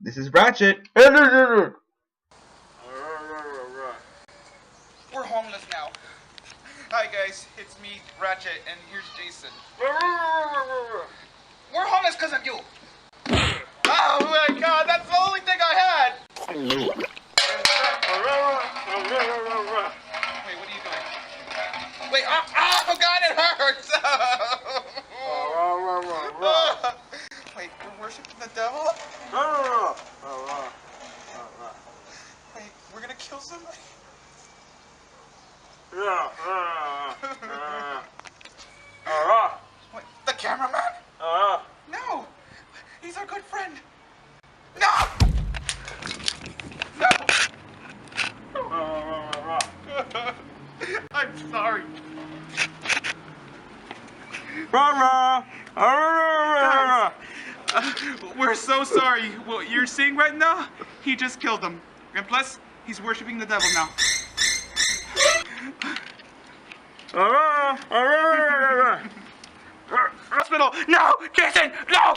This is Ratchet. We're homeless now. Hi guys, it's me, Ratchet, and here's Jason. We're homeless because of you. Oh my god, that's the only thing I had. Wait, what are you doing? Wait, oh god, it hurts. Wait, we're worshiping the devil? Wait, we're gonna kill somebody? Wait, the cameraman? No! He's our good friend! No! No! I'm sorry. Guys, we're so sorry. What you're seeing right now, he just killed him. And plus, he's worshiping the devil now. Hospital! No! Jason! No!